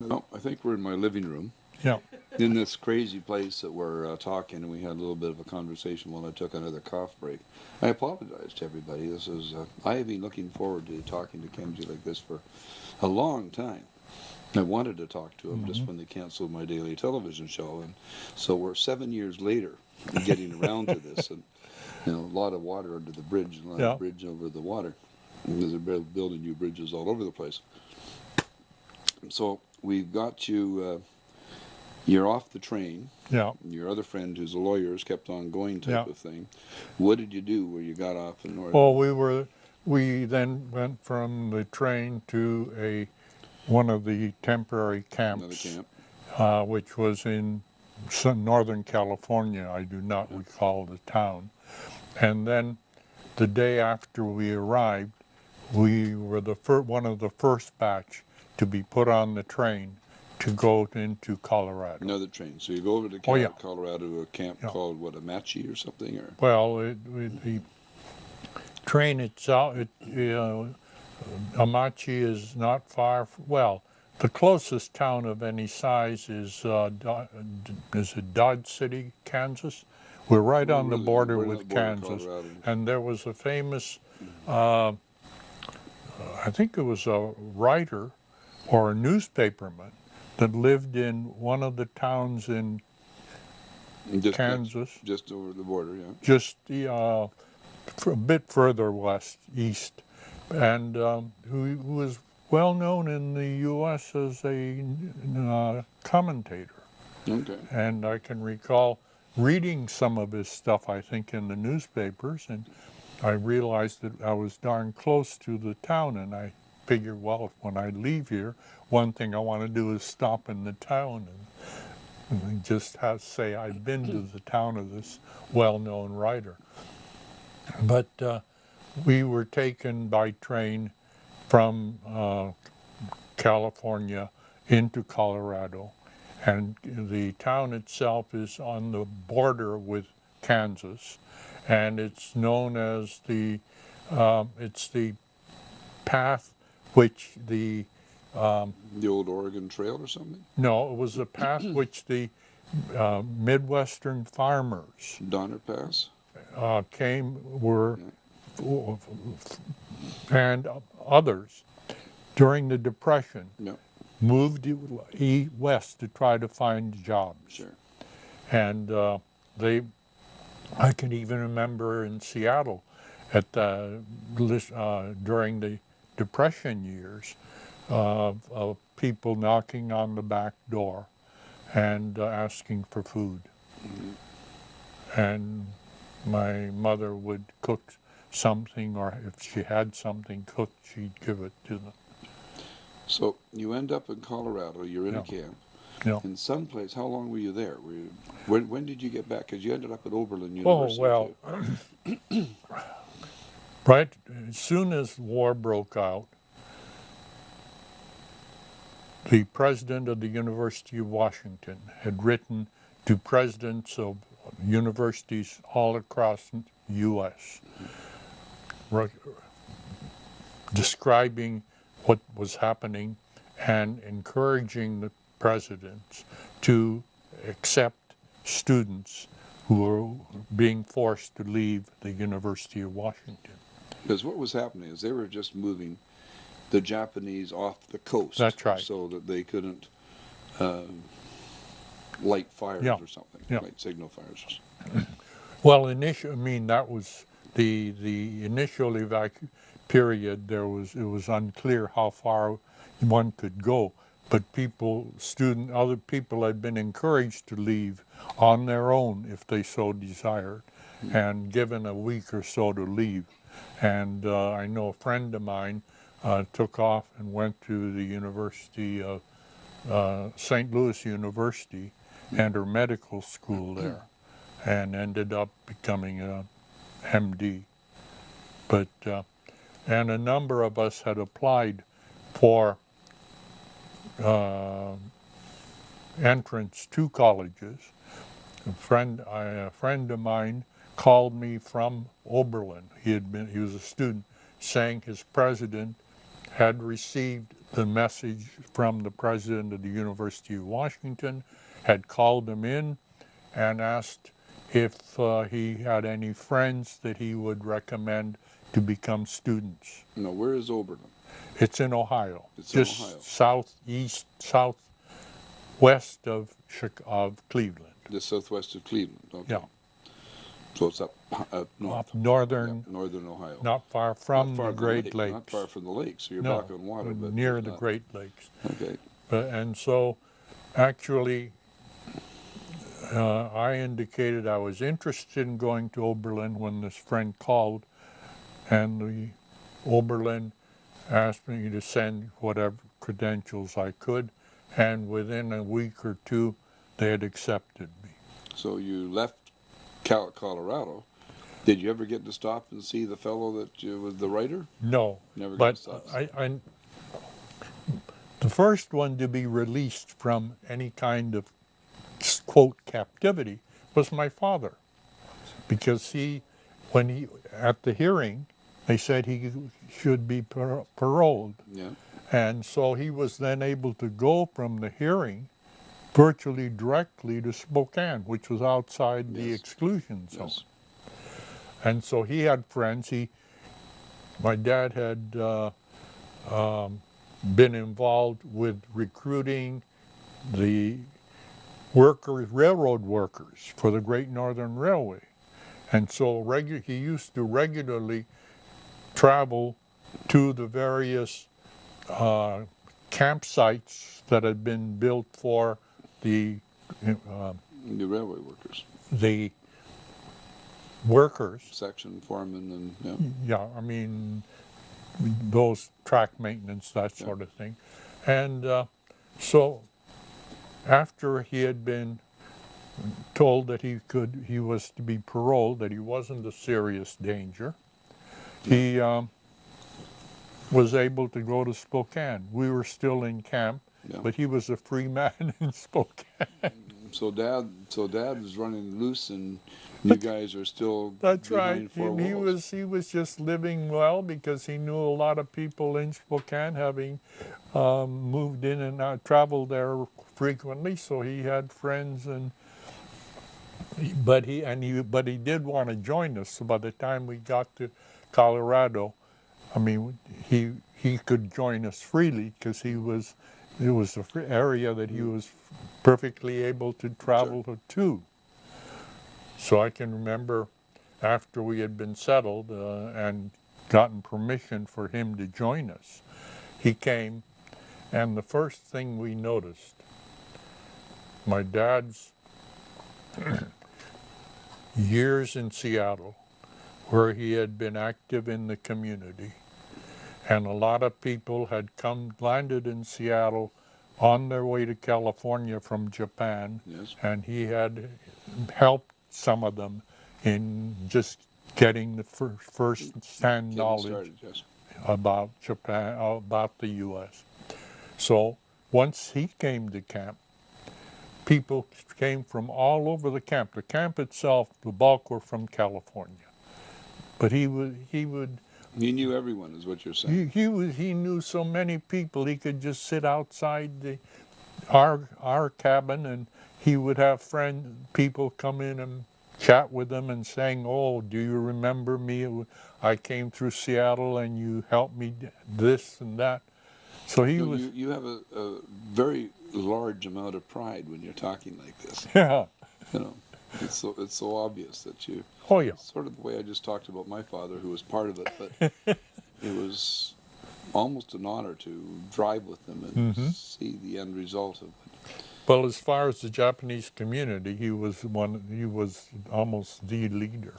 No, I think we're in my living room Yeah. in this crazy place that we're talking, and we had a little bit of a conversation while I took another cough break. I apologize to everybody. This is I have been looking forward to talking to Kenji like this for a long time. I wanted to talk to him just when they canceled my daily television show, and so we're 7 years later getting around to this, and a lot of water under the bridge, and a lot Yeah. of bridge over the water. Because they're building new bridges all over the place. So we've got you. You're off the train. Yeah. Your other friend, who's a lawyer, has kept on going type Yeah. of thing. What did you do where you got off in North? Well, we then went from the train to one of the temporary Another camps, camp. which was in Northern California. I do not recall the town. And then the day after we arrived, we were one of the first batch to be put on the train to go into Colorado. Another train. So you go over to Colorado to a camp called what, Amache or something, or? Well, the train itself, Amache is not far. Well, the closest town of any size is it Dodge City, Kansas? We're right on the border with Kansas, and there was a famous, I think it was a writer or a newspaperman that lived in one of the towns in Kansas. Just over the border, yeah. Just a bit further east, and who was well known in the U.S. as a commentator. Okay. And I can recall reading some of his stuff, I think, in the newspapers, and I realized that I was darn close to the town, and I figured, well, when I leave here, one thing I want to do is stop in the town and just say I've been to the town of this well-known writer. But we were taken by train from California into Colorado, and the town itself is on the border with Kansas, and it's known as it's the path which the old Oregon Trail or something? No, it was the path which the Midwestern farmers Donner Pass? And others during the Depression moved west to try to find jobs. Sure. And I can even remember in Seattle during the Depression years of people knocking on the back door and asking for food. Mm-hmm. And my mother would cook something, or if she had something cooked, she'd give it to them. So you end up in Colorado, you're in a camp. Yeah. In some place, how long were you there? When did you get back? Because you ended up at Oberlin University. Oh, well, right as soon as war broke out, the president of the University of Washington had written to presidents of universities all across the U.S. Describing what was happening and encouraging the presidents to accept students who were being forced to leave the University of Washington. Because what was happening is they were just moving the Japanese off the coast. That's right. So that they couldn't light fires or something, light signal fires. Well, that was the initial period. It was unclear how far one could go, but other people had been encouraged to leave on their own if they so desired, and given a week or so to leave. And I know a friend of mine took off and went to the University of St. Louis University and her medical school there, and ended up becoming a MD. But and a number of us had applied for entrance to colleges. A friend of mine called me from Oberlin. He was a student, saying his president had received the message from the president of the University of Washington, had called him in and asked if he had any friends that he would recommend to become students. Now, where is Oberlin? It's in Ohio, It's in just Ohio. southwest of Cleveland. Just southwest of Cleveland. Okay. Yeah, So it's up north. off northern, Yeah, northern Ohio. not far from Not far the from Great lake, Lakes. Not far from the lake. So you're No, back on water, but near the not. Great Lakes. Okay. And so, actually, I indicated I was interested in going to Oberlin when this friend called, and the Oberlin asked me to send whatever credentials I could, and within a week or two, they had accepted me. So you left Colorado. Did you ever get to stop and see the fellow that was the writer? No, Never got but to stop. the first one to be released from any kind of quote captivity was my father, because at the hearing, they said he should be paroled. Yeah. And so he was then able to go from the hearing virtually directly to Spokane, which was outside the Yes. exclusion zone. Yes. And so he had friends. My dad had been involved with recruiting the railroad workers for the Great Northern Railway. And so he used to regularly travel to the various campsites that had been built for the The railway workers, the workers. section foreman, and yeah. Yeah, I mean, those track maintenance, that sort of thing. And so after he had been told that he was to be paroled, that he wasn't a serious danger, he was able to go to Spokane. We were still in camp, Yeah. but he was a free man in Spokane. So dad is running loose, and you guys are still That's behind right. four He walls. was just living well because he knew a lot of people in Spokane, having moved in and out, traveled there frequently. So he had friends, but he did want to join us. So by the time we got to Colorado, I mean, he could join us freely because it was a free area that he was perfectly able to travel to. So I can remember after we had been settled and gotten permission for him to join us, he came, and the first thing we noticed, my dad's years in Seattle, where he had been active in the community, and a lot of people had landed in Seattle on their way to California from Japan, Yes. and he had helped some of them in just getting the first-hand Getting knowledge started, yes. about Japan, about the U.S. So once he came to camp, people came from all over the camp. The camp itself, the bulk were from California, but he would He knew everyone, is what you're saying. he knew so many people. He could just sit outside our cabin, and he would have people come in and chat with him and saying, "Oh, do you remember me? I came through Seattle and you helped me this and that." So he was You have a very large amount of pride when you're talking like this. yeah. You know, it's so obvious that you. Oh yeah. Sort of the way I just talked about my father, who was part of it, but it was almost an honor to drive with them and see the end result of it. Well, as far as the Japanese community, he was almost the leader.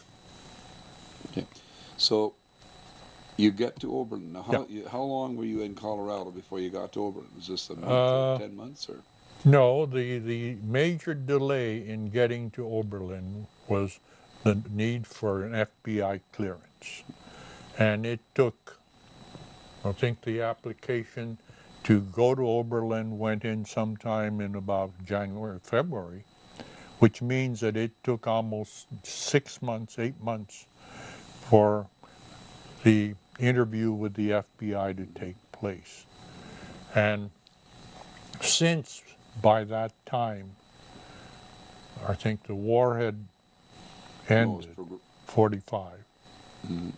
Okay. So you get to Oberlin. Now, Yeah. how long were you in Colorado before you got to Oberlin? Was this a month or 10 months? Or? No, the major delay in getting to Oberlin was the need for an FBI clearance. And it took, I think the application to go to Oberlin went in sometime in about January, February, which means that it took almost 6 months, 8 months for the interview with the FBI to take place. And since by that time, I think the war had No, it was ended, 45. Mhm.